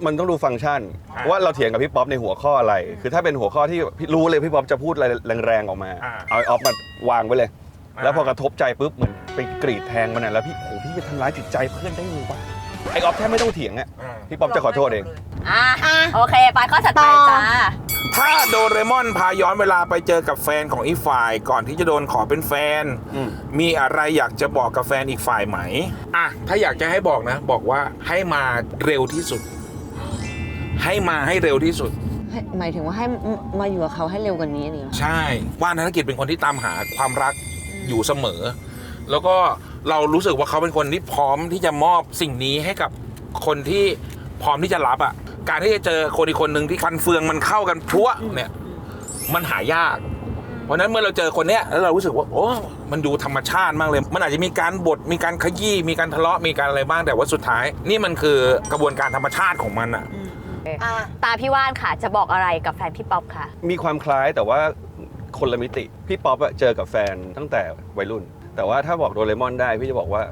มันต้องดูฟังก์ชันว่าเราเถียงกับพี่ป๊อปในหัวข้ออะไรคือถ้าเป็นหัวข้อที่รู้เลยพี่ป๊อปจะพูดอะไรแรงๆออกมาเอาออฟมาวางไว้เลยแล้วพอกระทบใจปุ๊บเหมือนไปกรีดแทงมันแล้วพี่จะทำร้ายจิตใจเพื่อนได้ยังไงวะไอออฟแทบไม่ต้องเถียงอ่ะพี่ป๊อปจะขอโทษเองโอเคไปข้อถัดไปจ้าถ้าโดเรมอนพาย้อนเวลาไปเจอกับแฟนของอีกฝ่ายก่อนที่จะโดนขอเป็นแฟนมีอะไรอยากจะบอกกับแฟนอีกฝ่ายไหมถ้าอยากจะให้บอกนะบอกว่าให้มาเร็วที่สุดให้มาให้เร็วที่สุดหมายถึงว่าให้มาอยู่กับเขาให้เร็วกว่านี้นี่ใช่ว่านธนกิจเป็นคนที่ตามหาความรักอยู่เสมอแล้วก็เรารู้สึกว่าเขาเป็นคนที่พร้อมที่จะมอบสิ่งนี้ให้กับคนที่พร้อมที่จะรับการที่จะเจอคนอีกคนหนึ่งที่ฟันเฟืองมันเข้ากันพรั่วเนี่ยมันหายากเพราะนั้นเมื่อเราเจอคนเนี้ยแล้วเรารู้สึกว่าโอ้มันดูธรรมชาติมากเลยมันอาจจะมีการบดมีการขยี้มีการทะเลาะมีการอะไรบ้างแต่ว่าสุดท้ายนี่มันคือกระบวนการธรรมชาติของมันตาพี่ว่านค่ะจะบอกอะไรกับแฟนพี่ป๊อปคะมีความคล้ายแต่ว่าคนละมิติพี่ป๊อปเจอกับแฟนตั้งแต่วัยรุ่นแต่ว่าถ้าบอกโดเรมอนได้พี่จะบอกว่า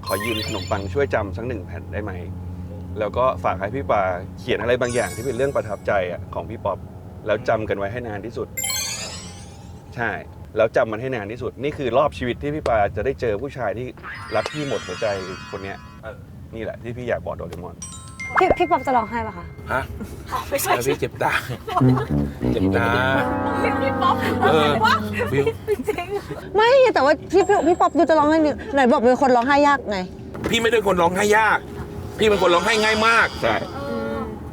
ขอยืมขนมปังช่วยจำสัก1 แผ่นได้ไหมแล้วก็ฝากให้พี่ปาเขียนอะไรบางอย่างที่เป็นเรื่องประทับใจของพี่ป๊อปแล้วจำกันไว้ให้นานที่สุดใช่แล้วจำมันให้นานที่สุดนี่คือรอบชีวิตที่พี่ปาจะได้เจอผู้ชายที่รักพี่หมดหัวใจคนนี้นี่แหละที่พี่อยากบอกโดเรมอนพี่ป๊อปจะร้องไห้ป่ะคะไม่ใช่พี่เจ็บตาเจ็บตาพี่ป๊อปวิวไม่แต่ว่าพี่ป๊อปดูจะร้องไห้ไหนบอกเป็นคนร้องไห้ยากไงพี่ไม่ได้คนร้องไห้ยากพี่เป็นคนร้องไห้ง่ายมากใช่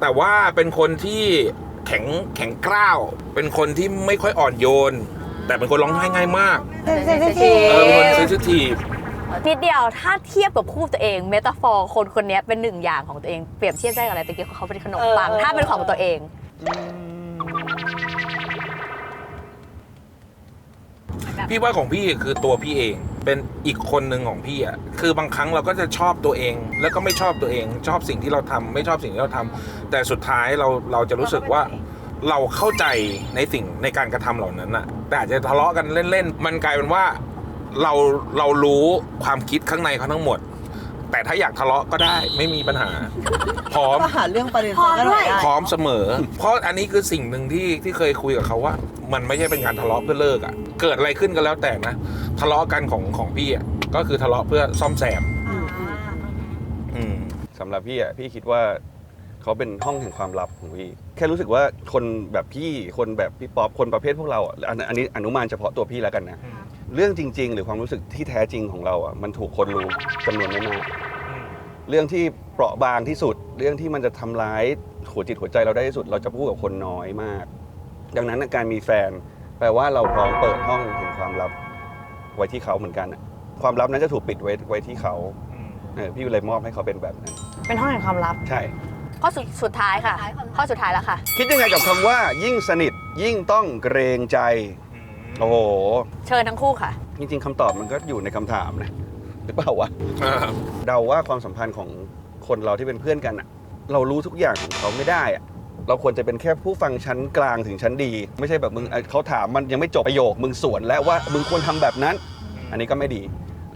แต่ว่าเป็นคนที่แข็งกร้าวเป็นคนที่ไม่ค่อยอ่อนโยนแต่เป็นคนร้องไห้ง่ายมากเป็นคนเซนซิทีฟนิดเดียวถ้าเทียบกับคู่ตัวเองเมตาฟอร์คนนี้เป็น1อย่างของตัวเองเปรียบเทียบได้กับอะไรตะกี้เขาเป็นขนมปังถ้าเป็นของตัวเองพี่ว่าของพี่คือตัวพี่เองเป็นอีกคนหนึ่งของพี่คือบางครั้งเราก็จะชอบตัวเองแล้วก็ไม่ชอบตัวเองชอบสิ่งที่เราทำไม่ชอบสิ่งที่เราทำแต่สุดท้ายเราจะรู้สึกว่าเราเข้าใจในสิ่งในการกระทำเหล่านั้นแต่อาจจะทะเลาะกันเล่นๆมันกลายเป็นว่าเรารู้ความคิดข้างในเขาทั้งหมดแต่ถ้าอยากทะเลาะก็ได้ไม่มีปัญหาพร้อมก็หาเรื่องประเด็นกันได้พร้อมเสมอเพราะอันนี้คือสิ่งหนึ่งที่เคยคุยกับเขาว่ามันไม่ใช่เป็นการทะเลาะเพื่อเลิกเกิดอะไรขึ้นก็แล้วแต่นะ ทะเลาะกันของพี่อ่ะก็คือทะเลาะเพื่อซ่อมแซมสำหรับพี่อ่ะพี่คิดว่าเขาเป็นห้องแห่งความลับของพี่แค่รู้สึกว่าคนแบบพี่คนแบบพี่ป๊อปคนประเภทพวกเราอ่ะอันนี้อนุมานเฉพาะตัวพี่แล้วกันนะเรื่องจริงๆหรือความรู้สึกที่แท้จริงของเราอ่ะมันถูกคนรู้จำนวนไม่มากเรื่องที่เปราะบางที่สุดเรื่องที่มันจะทำร้ายหัวจิตหัวใจเราได้ที่สุดเราจะพูดกับคนน้อยมากดังนั้นการมีแฟนแปลว่าเราพร้อมเปิดห้องแห่งความลับไว้ที่เขาเหมือนกันความลับนั้นจะถูกปิดไว้ที่เขาพี่เลยมอบให้เขาเป็นแบบนั้นเป็นห้องแห่งความลับใช่ข้อสุดท้ายค่ะข้อสุดท้ายแล้วค่ะคิดยังไงกับคำว่ายิ่งสนิทยิ่งต้องเกรงใจโอ้โหเชิญทั้งคู่ค่ะจริงๆคำตอบมันก็อยู่ในคำถามนะหรือเปล่าวะเดาว่าความสัมพันธ์ของคนเราที่เป็นเพื่อนกันอะเรารู้ทุกอย่างของเขาไม่ได้อะเราควรจะเป็นแค่ผู้ฟังชั้นกลางถึงชั้นดีไม่ใช่แบบมึงเขาถามมันยังไม่จบประโยคมึงสวนแล้วว่ามึงควรทำแบบนั้นอันนี้ก็ไม่ดี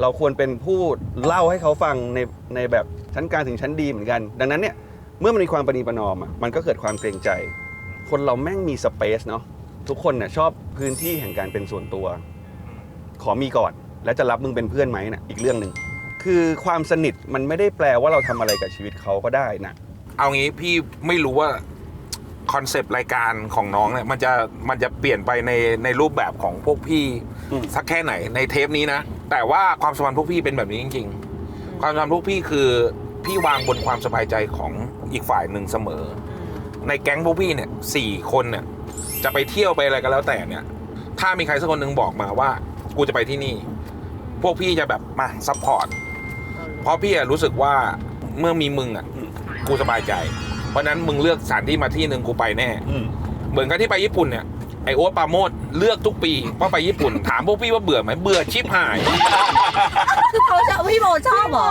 เราควรเป็นผู้เล่าให้เขาฟังในแบบชั้นกลางถึงชั้นดีเหมือนกันดังนั้นเนี่ยเมื่อมันมีความประนีประนอมมันก็เกิดความเกรงใจคนเราแม่งมีสเปซเนาะทุกคนเนี่ยชอบพื้นที่แห่งการเป็นส่วนตัวขอมีก่อนแล้วจะรับมึงเป็นเพื่อนไหมนะอีกเรื่องหนึ่งคือความสนิทมันไม่ได้แปลว่าเราทำอะไรกับชีวิตเขาก็ได้นะเอางี้พี่ไม่รู้ว่าคอนเซปต์รายการของน้องเนี่ยมันจะเปลี่ยนไปในรูปแบบของพวกพี่สักแค่ไหนในเทปนี้นะแต่ว่าความสัมพันธ์พวกพี่เป็นแบบนี้จริงๆความสัมพันธ์พวกพี่คือพี่วางบนความสบายใจของอีกฝ่ายหนึ่งเสมอในแก๊งพวกพี่เนี่ย4 คนเนี่ยจะไปเที่ยวไปอะไรก็แล้วแต่เนี่ยถ้ามีใครสักคนหนึ่งบอกมาว่ากูจะไปที่นี่พวกพี่จะแบบมาซัพพอร์ตเพราะพี่รู้สึกว่าเมื่อมีมึงกูสบายใจเพราะนั้นมึงเลือกสถานที่มาที่หนึ่งกูไปแน่เหมือนกับที่ไปญี่ปุ่นเนี่ยไอโอ๊ตปราโมทเลือกทุกปีว่าไปญี่ปุ่นถามพวกพี่ว่าเบื่อไหมเบื่อชิบหายคือเขาชอบพี่โมชอบเหรอ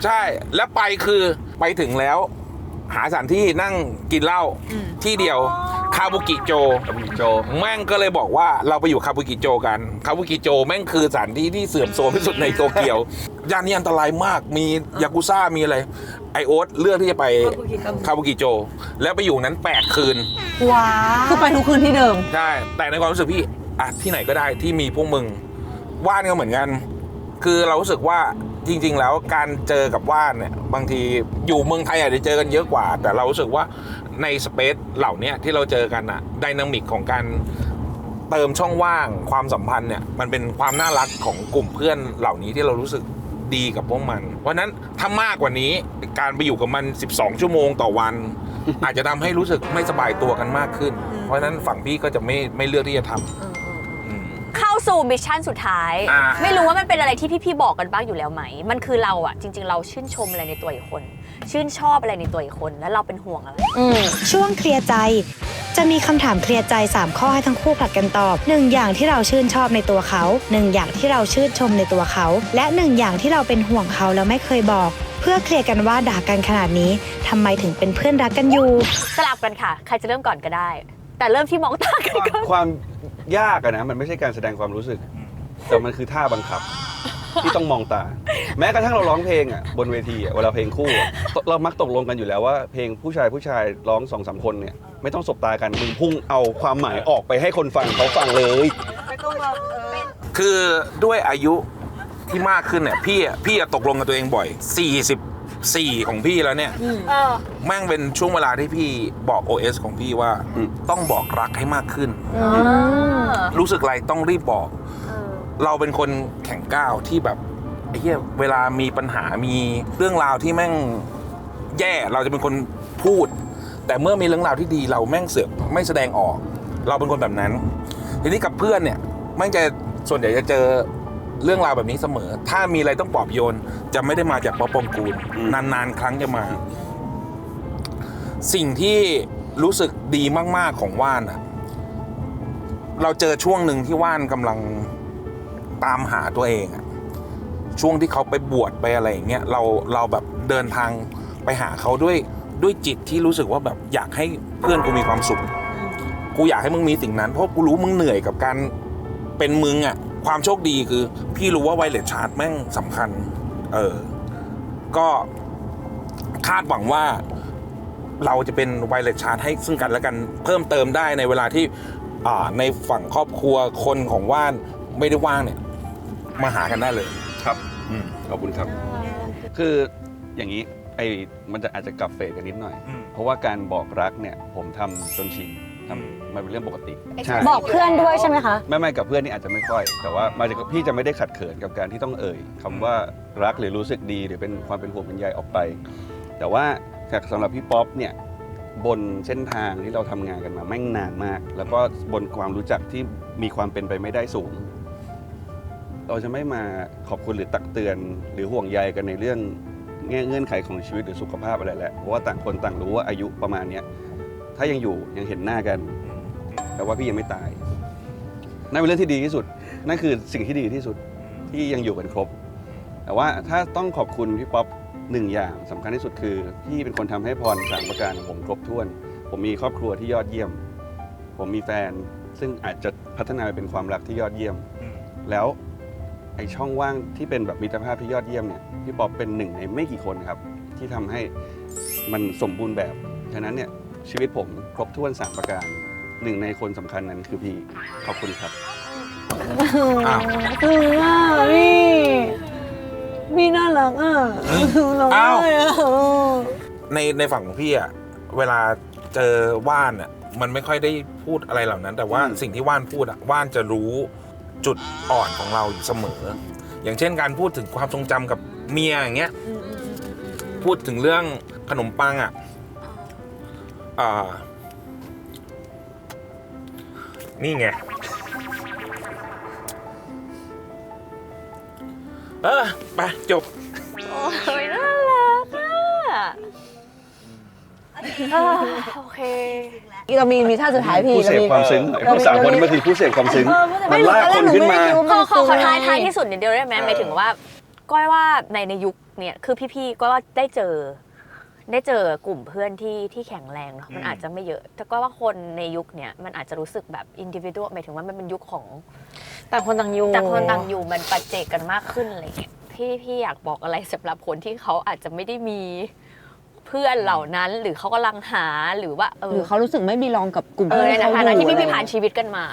ใช่แล้วไปคือไปถึงแล้วหาสถานที่นั่งกินเหล้าที่เดียวคาบุกิโจแม่งก็เลยบอกว่าเราไปอยู่คาบุกิโจกันคาบุกิโจแม่งคือสถานที่ที่เสื่อมโทรมที่สุดในโตเกียวย่านนี้อันตรายมากมียากุซ่ามีอะไรไอโอ๊ตเลือกที่จะไปคาบุกิโจแล้วไปอยู่นั้น8 คืนว้าคือไปทุกคืนที่เดิมใช่แต่ในความรู้สึกพี่ที่ไหนก็ได้ที่มีพวกมึงว่านก็เหมือนกันคือเรารู้สึกว่าจริงๆแล้วการเจอกับว่านเนี่ยบางทีอยู่เมืองไทยอาจจะเจอกันเยอะกว่าแต่เรารู้สึกว่าในสเปซเหล่านี้ที่เราเจอกันไดนามิกของการเติมช่องว่างความสัมพันธ์เนี่ยมันเป็นความน่ารักของกลุ่มเพื่อนเหล่านี้ที่เรารู้สึกดีกับพวกมันเพราะนั้นถ้ามากกว่านี้การไปอยู่กับมัน12 ชั่วโมงต่อวัน อาจจะทำให้รู้สึกไม่สบายตัวกันมากขึ้นเพราะนั้นฝั่งพี่ก็จะไม่เลือกที่จะทำเข้าสู่มิชชั่นสุดท้ายไม่รู้ว่ามันเป็นอะไรที่พี่ๆบอกกันบ้างอยู่แล้วไหมมันคือเราจริงๆเราชื่นชมอะไรในตัวอีกคนชื่นชอบอะไรในตัวอีกคนแล้วเราเป็นห่วงอะไรช่วงเคลียร์ใจจะมีคำถามเคลียร์ใจ3 ข้อให้ทั้งคู่ผลัดกันตอบ1 อย่างที่เราชื่นชอบในตัวเขา1 อย่างที่เราชื่นชมในตัวเขาและ1 อย่างที่เราเป็นห่วงเขาแล้วไม่เคยบอกเพื่อเคลียร์กันว่าด่ากันขนาดนี้ทำไมถึงเป็นเพื่อนรักกันอยู่สลับกันค่ะใครจะเริ่มก่อนก็ได้แต่เริ่มที่มองตากันก่อนความยากนะมันไม่ใช่การแสดงความรู้สึกแต่มันคือท่าบังคับที่ต้องมองตาแม้กระทั่งเราร้องเพลงบนเวทีเวลาเพลงคู่เรามักตกลงกันอยู่แล้วว่าเพลงผู้ชายร้อง 2-3 คนเนี่ยไม่ต้องสบตากันมึงพุ่งเอาความหมายออกไปให้คนฟังเขาฟังเลยคือด้วยอายุที่มากขึ้นเนี่ยพี่ตกลงกับตัวเองบ่อย44ของพี่แล้วเนี่ยแม่งเป็นช่วงเวลาที่พี่บอก OS ของพี่ว่าต้องบอกรักให้มากขึ้นรู้สึกอะไรต้องรีบบอกเราเป็นคนแข็งก้าวที่แบบไอ้เหี้ยเวลามีปัญหามีเรื่องราวที่แม่งแย่เราจะเป็นคนพูดแต่เมื่อมีเรื่องราวที่ดีเราแม่งเสือกไม่แสดงออกเราเป็นคนแบบนั้นทีนี้กับเพื่อนเนี่ยแม่งจะส่วนใหญ่จะเจอเรื่องราวแบบนี้เสมอถ้ามีอะไรต้องปลอบโยนจะไม่ได้มาจากป๊อปปองกูลนานๆครั้งจะมาสิ่งที่รู้สึกดีมากๆของว่านเราเจอช่วงหนึ่งที่ว่านกำลังตามหาตัวเองช่วงที่เขาไปบวชไปอะไรอย่างเงี้ยเราแบบเดินทางไปหาเขาด้วยจิตที่รู้สึกว่าแบบอยากให้เพื่อนกูมีความสุขกูอยากให้มึงมีสิ่งนั้นเพราะกูรู้มึงเหนื่อยกับการเป็นมึงความโชคดีคือพี่รู้ว่าไวเลสชาร์จแม่งสำคัญก็คาดหวังว่าเราจะเป็นไวเลสชาร์จให้ซึ่งกันและกันเพิ่มเติมได้ในเวลาที่ในฝั่งครอบครัวคนของว่านไม่ได้ว่างเนี่ย มาหากันได้เลย ครับขอบคุณครับ คืออย่างนี้มันอาจจะกลับเฟสกันนิดหน่อย เพราะว่าการบอกรักเนี่ยผมทำจนชินมันเป็นเรื่องปกติใช่ บอกเพื่อนด้วยใช่ไหมคะ ไม่กับเพื่อนนี่อาจจะไม่ค่อย แต่ว่ามาจากพี่จะไม่ได้ขัดเขินกับการที่ต้องเอ่ยคำว่ารักหรือรู้สึกดีหรือเป็นความเป็นห่วงเป็นใยออกไป แต่ว่าสำหรับพี่ป๊อปเนี่ยบนเส้นทางที่เราทำงานกันมาแม่งนานมาก แล้วก็บนความรู้จักที่มีความเป็นไปไม่ได้สูง เราจะไม่มาขอบคุณหรือตักเตือนหรือห่วงใยกันในเรื่องเงื่อนไขของชีวิตหรือสุขภาพอะไรแหละเพราะว่าต่างคนต่างรู้ว่าอายุประมาณเนี้ยถ้ายังอยู่ยังเห็นหน้ากันแต่ว่าพี่ยังไม่ตายนั่นเป็นเรื่องที่ดีที่สุดนั่นคือสิ่งที่ดีที่สุดที่ยังอยู่กันครบแต่ว่าถ้าต้องขอบคุณพี่ป๊อปหนึ่งอย่างสำคัญที่สุดคือพี่เป็นคนทำให้พร3ประการของผมครบถ้วนผมมีครอบครัวที่ยอดเยี่ยมผมมีแฟนซึ่งอาจจะพัฒนาไปเป็นความรักที่ยอดเยี่ยมแล้วไอ้ช่องว่างที่เป็นแบบมิตรภาพที่ยอดเยี่ยมเนี่ยพี่ป๊อปเป็นหนึ่งในไม่กี่คนครับที่ทำให้มันสมบูรณ์แบบฉะนั้นเนี่ยชีวิตผมครบถ้วน3ประการหนึ่งในคนสำคัญนั้นคือพี่ขอบคุณครับ อ้าว คือว่าพี่น่ารักอ่ะร้องไห้อ่ะ ในฝั่งของพี่อะเวลาเจอว่านอะมันไม่ค่อยได้พูดอะไรเหล่านั้น แต่ว่าสิ่งที่ว่านพูดอะว่านจะรู้จุดอ่อนของเราอยู่เสมอ อย่างเช่นการพูดถึงความทรงจำกับเมียอย่างเงี้ยพูดถึงเรื่องขนมปังอะนี่ไงไปจบ โอ้ยน่ารักอ่ะโอเค เรามีท่าสุดท้ายพี่ ผู้เสพความซึ้งพวก3คนนี้มันคือผู้เสพความซึ้งมันลากคนขึ้นมา ขอท้ายที่สุดนิดเดียวได้ไหมหมายถึงว่าก้อยว่าในยุคเนี่ยคือพี่ๆก็ได้เจอกลุ่มเพื่อนที่แข็งแรงเนาะมันอาจจะไม่เยอะแต่ก็ว่าคนในยุคเนี้ยมันอาจจะรู้สึกแบบอินดิวิวหมายถึงว่ามันเป็นยุคของ แต่คนต่างอยู่ แต่คนต่างอยู่มันปัจเจกกันมากขึ้นอะไรเงี้ยพี่อยากบอกอะไรสำหรับคนที่เขาอาจจะไม่ได้มีเพื่อนเหล่านั้นหรือเขากำลังหาหรือว่าหรือเขารู้สึกไม่มีรองกับกลุ่มเพื่อน ในฐานะที่พี่ผ่านชีวิตกันมา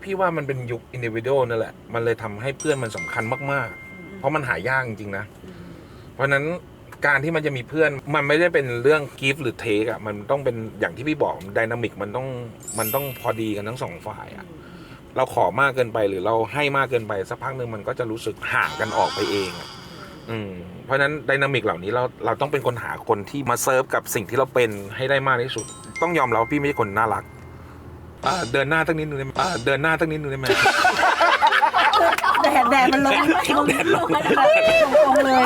พี่ว่ามันเป็นยุคอินดิวิ u a l นั่นแหละ มันเลยทำให้เพื่อนมันสำคัญมากๆ เพราะมันหายากจริงๆนะ เพราะฉะนั้นการที่มันจะมีเพื่อนมันไม่ได้เป็นเรื่อง give หรือ take อ่ะ มันต้องเป็นอย่างที่พี่บอกไดนามิกมันต้องพอดีกันทั้งสองฝ่ายอ่ะ เราขอมากเกินไปหรือเราให้มากเกินไปสักพักหนึ่งมันก็จะรู้สึกห่างกันออกไปเองอ่ะเพราะฉะนั้นไดนามิกเหล่านี้เราต้องเป็นคนหาคนที่มาเซิร์ฟกับสิ่งที่เราเป็นให้ได้มากที่สุด ต้องยอมรับว่าพี่ไม่ใช่คนน่ารักเดินหน้าตั้งนิดนึงได้ไหมเดินหน้าตั้งนิดนึงได้ไหม แดดมันลง แดดลง เลย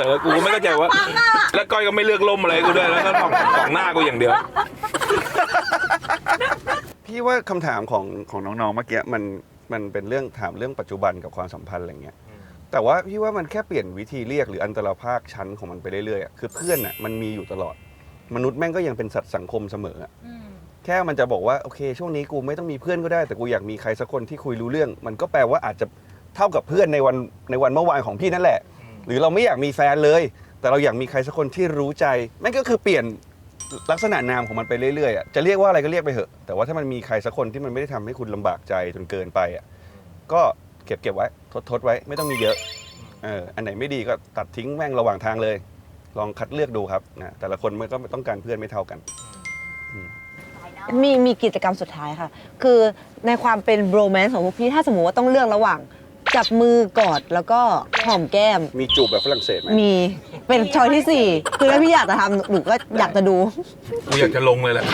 แล้วกูก็ไม่เข้าใจว่า แล้วก้อยก็ไม่เลือกล่มอะไรกูด้วยแล้วก็ส่องหน้ากูอย่างเดียว พี่ว่าคำถามของน้องๆเมื่อกี้มันเป็นเรื่องถามเรื่องปัจจุบันกับความสัมพันธ์อะไรเงี้ยแต่ว่าพี่ว่ามันแค่เปลี่ยนวิธีเรียกหรืออันตรภาคชั้นของมันไปเรื่อยๆคือเพื่อนอ่ะมันมีอยู่ตลอดมนุษย์แม่งก็ยังเป็นสัตว์สังคมเสมอแค่มันจะบอกว่าโอเคช่วงนี้กูไม่ต้องมีเพื่อนก็ได้แต่กูอยากมีใครสักคนที่คุยรู้เรื่อง มันก็แปลว่าอาจจะเท่ากับเพื่อนในวันเมื่อวานของพี่นั่นแหละหรือเราไม่อยากมีแฟนเลยแต่เราอยากมีใครสักคนที่รู้ใจแม่งก็คือเปลี่ยนลักษณะนามของมันไปเรื่อยๆจะเรียกว่าอะไรก็เรียกไปเถอะแต่ว่าถ้ามันมีใครสักคนที่มันไม่ได้ทำให้คุณลำบากใจจนเกินไปก็เก็บไว้ทดไว้ไม่ต้องมีเยอะอันไหนไม่ดีก็ตัดทิ้งแม่งระหว่างทางเลยลองคัดเลือกดูครับนะแต่ละคนมันก็ต้องการเพื่อนไม่เท่ากันมีกิจกรรมสุดท้ายค่ะคือในความเป็นโรแมนต์ของพวกพี่ถ้าสมมติว่าต้องเลือกระหว่างจับมือกอดแล้วก็หอมแก้มมีจูบแบบฝรั่งเศสไหมมีเป็นช้อยที่4คือถ้าพี่อยากจะทำหนูก็อยากจะดูกูอยากจะลงเลยแหละ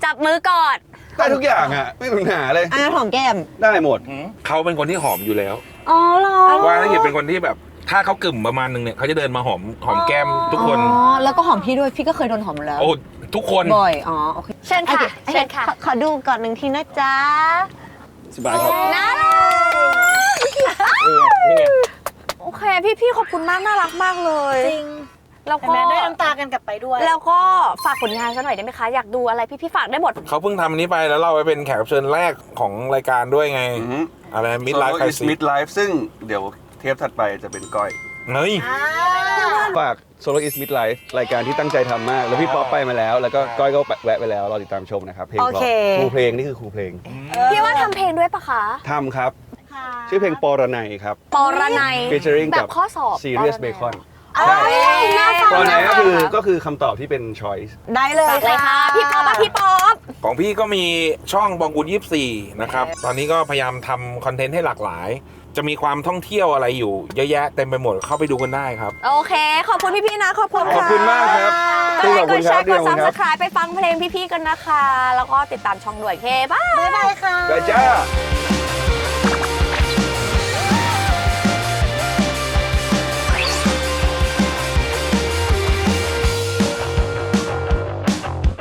จับมือกอดได้ทุกอย่างอ่ะไม่มีปัญหาเลยหอมแก้มได้หมดเขาเป็นคนที่หอมอยู่แล้ว อ๋อเหรอว่าถ้าเกิดเป็นคนที่แบบถ้าเขากึ่มประมาณนึงเนี่ยเขาจะเดินมาหอมแก้มทุกคนแล้วก็หอมพี่ด้วยพี่ก็เคยโดนหอมแล้วโอ้ทุกคนบ่อยโอเคเชิญค่ะขอดูก่อน1ทีนะจ๊ะสบายครับน่ารักโอเคพี่ขอบคุณมากน่ารักมากเลยจริง แล้วก็ได้น้ำตากันกลับไปด้วยแล้วก็ฝากผลงานซะหน่อยได้ไหมคะอยากดูอะไรพี่ฝากได้หมดเขาเพิ่งทำอันนี้ไปแล้วเราไปเป็นแขกรับเชิญแรกของรายการด้วยไงอะไรมิดไลฟ์ไคซีมิดไลฟ์ซึ่งเดี๋ยวเทปถัดไปจะเป็นก้อย เฮ้ย ฝาก Solo is Midlife รายการที่ตั้งใจทำมาก แล้วพี่ป๊อปไปมาแล้ว แล้วก็ก้อยก็แวะไปแล้วรอติดตามชมนะครับเพลงเพราะ โอเค ครูเพลงนี่คือครูเพลง พี่ว่าทำเพลงด้วยปะคะ ทำครับ ชื่อเพลงปรนัยครับ ปรนัย featuring แบ กับบ ข้อสอบ Serious ปรนัย Bacon เอ้ยน่าฟัง ปรนัยก็คือ น่าฟัง ก็คือคำตอบที่เป็น choice ได้เลย เลยค่ะ พี่ป๊อปอะพี่ป๊อป ของพี่ก็มีช่องบองกุล24 นะครับ ตอนนี้ก็พยายามทำคอนเทนต์ให้หลากหลาย จะมีความท่องเที่ยวอะไรอยู่เยอะแยะเต็มไปหมดเข้าไปดูกันได้ครับ โอเค ขอบคุณพี่ๆนะ ขอบคุณ ขอบคุณมากครับ กดไลค์ ขอบ ก คุ ด ณ แช ครับ ร์กด ขอบคุณครับ subscribe ไปฟังเพลงพี่ๆกันนะคะ แล้วก็ติดตามช่องด้วยโอเคบ้าย บ๊ายบายค่ะ ก้อยจ้า